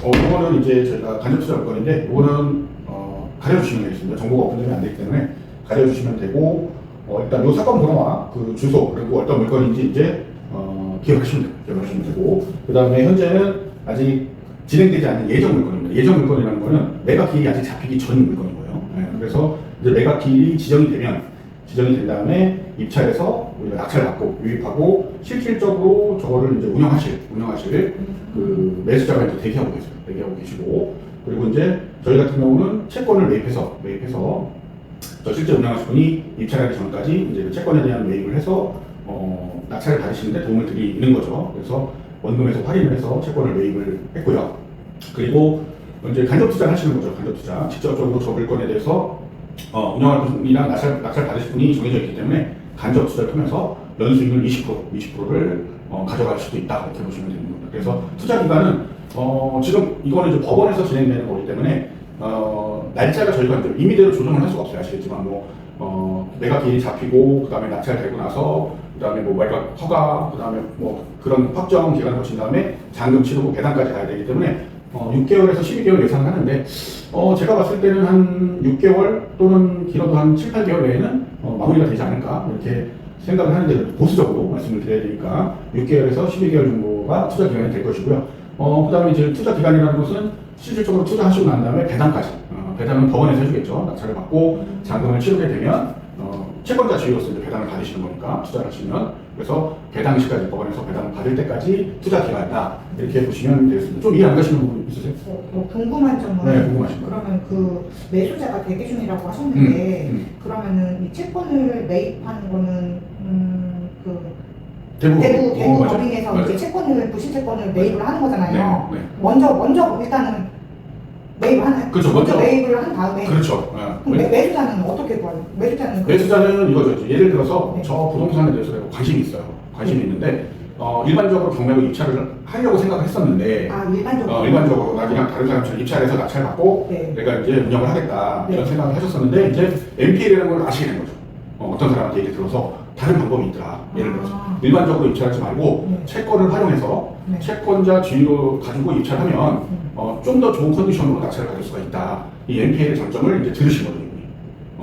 이거는 이제 저희가 간접투자 물건인데, 이거는 가려주시면 되겠습니다. 정보가 오픈되면 안 되기 때문에 가려주시면 되고, 일단 이 사건 번호와 그 주소, 그리고 어떤 물건인지 이제 기억하시면 되고, 그 다음에 현재는 아직 진행되지 않은 예정 물건입니다. 예정 물건이라는 거는 매각 기일이 아직 잡히기 전인 물건인 거예요. 그래서 이제 매각 기일이 지정이 된 다음에 입찰해서 우리가 낙찰 받고 유입하고 실질적으로 저거를 이제 운영하실 그 매수자가 이제 대기하고 계시고, 그리고 이제 저희 같은 경우는 채권을 매입해서 저 실제 운영하실 분이 입찰하기 전까지 이제 그 채권에 대한 매입을 해서 낙찰을 받으시는데 도움을 드리는 거죠. 그래서 원금에서 할인을 해서 채권을 매입을 했고요. 그리고 이제 간접 투자를 하시는 거죠. 간접 투자. 직접적으로 저 물건에 대해서 운영할 분이랑 낙찰 받으실 분이 정해져 있기 때문에 간접 투자를 하면서 연수익률 20%를 가져갈 수도 있다, 이렇게 보시면 되는 겁니다. 그래서 투자 기간은 지금 이거는 이제 법원에서 진행되는 거기 때문에 날짜가 저희가 임의대로 조정을 할 수가 없어요. 아시겠지만 매각 기일이 잡히고 그다음에 낙찰되고 나서 그다음에 매각 허가, 그다음에 그런 확정 기간을 거친 다음에 잔금 치르고 배당까지 가야 되기 때문에 6개월에서 12개월 예상을 하는데, 제가 봤을 때는 한 6개월 또는 길어도 한 7, 8개월 내에는 마무리가 되지 않을까, 이렇게 생각을 하는데, 보수적으로 말씀을 드려야 되니까 6개월에서 12개월 정도가 투자 기간이 될 것이고요. 그 다음에 이제 투자 기간이라는 것은 실질적으로 투자하시고 난 다음에 배당까지, 배당은 법원에서 해주겠죠. 낙찰을 받고 잔금을 치르게 되면 채권자 주의로서 이제 배당을 받으시는 거니까, 투자를 하시면. 그래서 배당 시까지, 법원에서 배당을 받을 때까지 투자 기간이다, 이렇게 보시면 되겠습니다. 좀 이해 안 가시는 부분 있으세요? 궁금한 점은, 네, 궁금하신 거. 그러면 그 매수자가 대기 중이라고 하셨는데, 그러면은 이 채권을 매입하는 거는 그 대부 법인에서 이제 채권을, 부실 채권을 매입을 하는 거잖아요. 네. 먼저 일단은 매입을 하나요? 그렇죠. 먼저 매입을 한 다음에. 그렇죠. 그럼 매수자는 어떻게 구하요? 매수자는 이거죠. 예를 들어서 네. 저 부동산에 대해서 내가 관심이 있어요. 관심이 있는데 일반적으로 경매로 입찰을 하려고 생각을 했었는데, 일반적으로 나 그냥 다른 사람처럼 입찰해서 낙찰 받고 내가 이제 운영을 하겠다, 이런 생각을 하셨었는데, 이제 MPL이라는 걸 아시게 된 거죠. 어떤 사람한테 얘기 들어서 다른 방법이 있더라. 예를 들어서 일반적으로 입찰하지 말고 채권을 활용해서 채권자 지위로 가지고 입찰하면 좀 더 좋은 컨디션으로 낙찰을 받을 수가 있다. 이 MPL의 장점을 이제 들으신 거죠.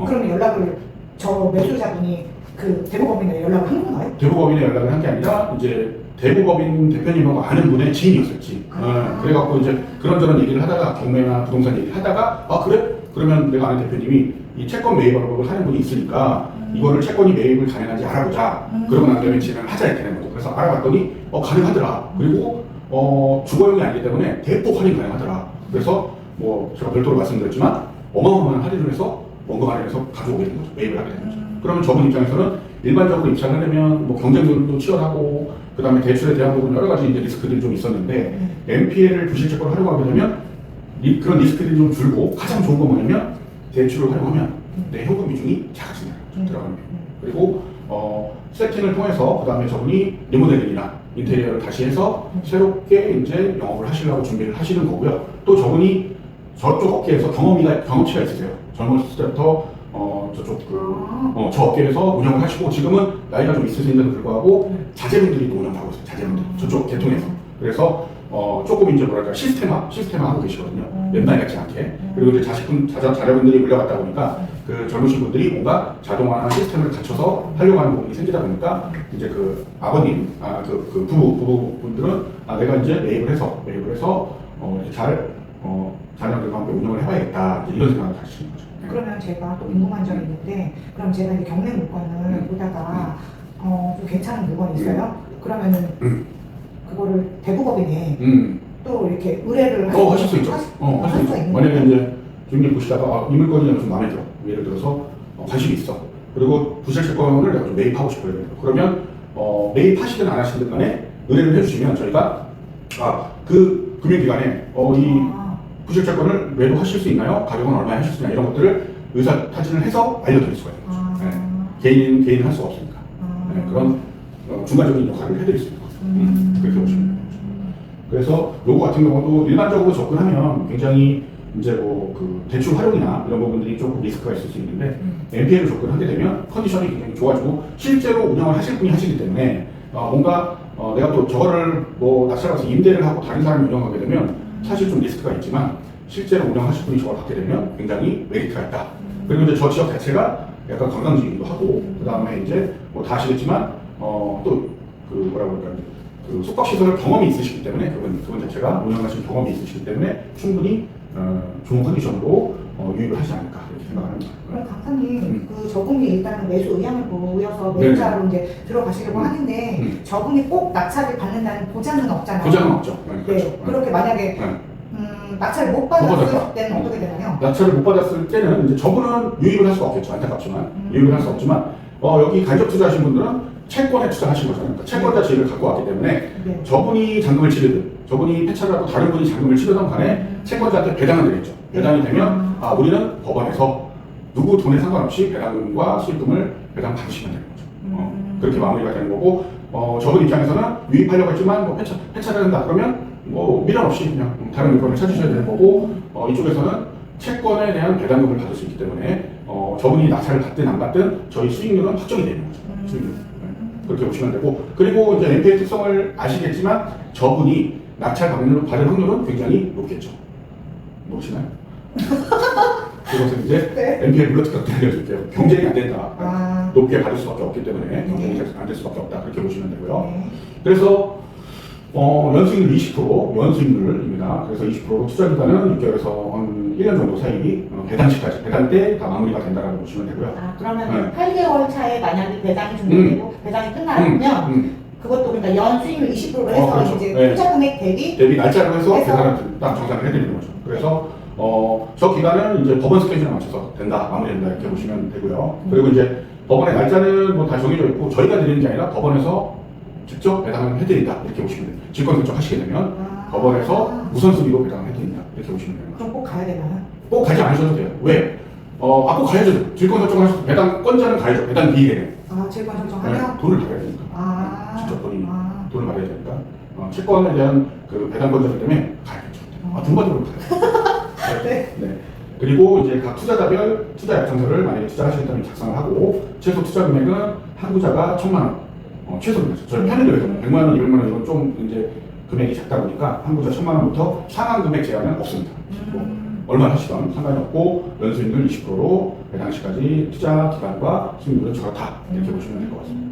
그러면 연락을 저 매수자분이 그 대부법인에 연락을 한 건가요? 대부법인에 연락을 한 게 아니라 이제 대부법인 대표님하고 아는 분의 지인이었었지. 그래갖고 이제 그런저런 얘기를 하다가, 경매나 부동산 얘기를 하다가, 그래? 그러면 내가 아는 대표님이 이 채권 매입을 하는 분이 있으니까 이거를 채권이 매입을 가능한지 알아보자. 그러고 난 다음에 진행을 하자, 이렇게 되는 거죠. 그래서 알아봤더니 가능하더라. 그리고 주거용이 아니기 때문에 대폭 할인 가능하더라. 그래서 제가 별도로 말씀드렸지만 어마어마한 할인을 해서 원금 할인해서 가져오게 된 거죠. 매입을 하게 된 거죠. 그러면 저분 입장에서는 일반적으로 입찰을 하려면 경쟁률도 치열하고, 그 다음에 대출에 대한 부분 여러 가지 이제 리스크들이 좀 있었는데, MPL을 부실채권을 활용하게 되면 그런 리스크들이 좀 줄고, 가장 좋은 건 뭐냐면 대출을 활용하면 내 현금 비중이 작아진다. 들어가는 게. 그리고 세팅을 통해서 그 다음에 저분이 리모델링이나 인테리어를 다시 해서 새롭게 이제 영업을 하시려고 준비를 하시는 거고요. 또 저분이 저쪽 업계에서 경험치가 있으세요. 젊었을 때부터 저 업계에서 운영을 하시고, 지금은 나이가 좀 있으신데도 불구하고 자제분들이 또 운영을 하고 있어요. 자제분들 저쪽 계통에서. 그래서 조금 이제 시스템화 하고 계시거든요. 옛날 같지 않게. 그리고 이제 자제분들이 물려갔다 보니까 그 젊으신 분들이 뭔가 자동화나 시스템을 갖춰서 하려고 하는 부분이 생기다 보니까 이제 그 아버님, 그 부부분들은 내가 이제 매입을 해서 이렇게 자녀들과 함께 운영을 해봐야겠다, 이런 생각을 하시는 거죠. 그러면 제가 또 궁금한 점이 있는데, 그럼 제가 이제 경매 물건을 보다가 좀 괜찮은 물건이 있어요? 그러면은 그거를 대부법인에 또 이렇게 의뢰를 하실 수 있죠. 하실 수 있는. 만약에 이제 주인님 보시다가 이 물건이 좀 마음에 들어. 예를 들어서 관심이 있어. 그리고 부실채권을 내가 좀 매입하고 싶어요. 그러면 매입하시든 안 하시든 간에 의뢰를 해주시면 저희가 그 금융기관에 이 부실채권을 매도하실 수 있나요? 가격은 얼마에 하실 수 있냐, 이런 것들을 의사 타진을 해서 알려드릴 수가 있는 거죠. 개인은 할 수가 없으니까. 그런 중간적인 역할을 해드릴 수 있는 거죠. 그렇게 보시면 됩니다. 그래서 요거 같은 경우도 일반적으로 접근하면 굉장히 이제 그 대출 활용이나 이런 부분들이 조금 리스크가 있을 수 있는데, MPL로 접근하게 되면 컨디션이 굉장히 좋아지고, 실제로 운영을 하실 분이 하시기 때문에 뭔가 내가 또 저거를 낙찰받아서 임대를 하고 다른 사람이 운영하게 되면 사실 좀 리스크가 있지만 실제로 운영하실 분이 저걸 갖게 되면 굉장히 메리트가 있다. 그리고 이제 저 지역 자체가 약간 관광지이기도 하고 그 다음에 이제 뭐 다 아시겠지만 또 그 뭐라 그럴까 그 숙박시설 경험이 있으시기 때문에 그분 자체가 운영하신 경험이 있으시기 때문에 충분히 좋은 컨디션으로 유입을 하지 않을까 이렇게 생각합니다. 그럼 강사님 그 저분이 일단은 매수 의향을 보여서 매수자로 이제 들어가시려고 하는데 저분이 꼭 낙찰을 받는다는 보장은 없잖아요. 보장은 없죠. 네, 그렇죠. 그렇게 만약에 낙찰을 못 받았을 때는 어떻게 되나요? 낙찰을 못 받았을 때는 이제 저분은 유입을 할 수가 없겠죠. 안타깝지만 유입을 할 수 없지만 여기 간접 투자하신 분들은 채권에 투자하신 거잖아요. 그러니까 채권자 지위를 갖고 왔기 때문에 네. 저분이 잔금을 치르든 저분이 폐차를 하고 다른 분이 잔금을 치르든 간에 채권자한테 배당을 드리겠죠. 배당이 되면 우리는 법원에서 누구 돈에 상관없이 배당금과 수익금을 배당 받으시면 되는 거죠. 그렇게 마무리가 되는 거고 저분 입장에서는 유입하려고 했지만 뭐 폐차를 한다 그러면 뭐 미련 없이 그냥 다른 물건을 찾으셔야 되는 거고 이쪽에서는 채권에 대한 배당금을 받을 수 있기 때문에 저분이 낙찰을 받든 안 받든 저희 수익률은 확정이 되는 거죠. 수익률. 그렇게 보시면 되고 그리고 이제 NPL 특성을 아시겠지만 저분이 낙찰 받을 확률은 굉장히 높겠죠. 모르시나요? 그것은 이제 네. NPL 물러뜯기 알려줄게요. 경쟁이 안 된다. 높게 받을 수밖에 없기 때문에 경쟁이 안 될 수밖에 없다. 그렇게 보시면 되고요. 네. 그래서 연수익률 20%, 연수익률입니다. 그래서 20%로 투자 기간은 6개월에서 한 1년 정도 사이 배당 시까지, 배당 때 다 마무리가 된다고 보시면 되고요. 그러면 8개월 차에 만약에 배당이 종료되고 배당이 끝나면 그것도 그러니까 연수익률 20%로 해서 그렇죠. 이제 네. 투자 금액 대비 날짜로 해서 계산을 딱 정산을 해드리는 거죠. 그래서 저 기간은 이제 법원 스케줄에 맞춰서 된다, 마무리된다 이렇게 보시면 되고요. 그리고 이제 법원의 날짜는 뭐 다 정해져 있고 저희가 드리는 게 아니라 법원에서 직접 배당을 해드린다 이렇게 보시면 돼요. 질권 결정하시게 되면 법원에서 우선순위로 배당을 해드린다 이렇게 보시면 돼요. 그럼 꼭 가야 되나요? 꼭 가지 않으셔도 돼요. 왜? 꼭 가야죠. 질권 결정을 하셔서 배당 건자는 가야죠. 배당 비례는. 질권 결정하면? 돈을 받아야 되니까. 직접 돈을 받아야 되니까. 채권에 대한 그 배당 건자기 때문에 가야겠죠. 돈 받으러 가요. 네. 네. 그리고 이제 각 투자자별 투자 약정서를 만약에 투자하시겠다면 작성을 하고 최소 투자 금액은 한 구자가 1,000만 원 최소입니다. 저희 편의를 해서 100만 원, 200만 원 이건 좀 이제 금액이 작다 보니까 한 구자 1,000만 원부터 상한 금액 제한은 없습니다. 얼마 하시던 상관이 없고 연수익률 20%로 배당 시까지 투자 기간과 수익률은 저렇다 이렇게 보시면 될 것 같습니다.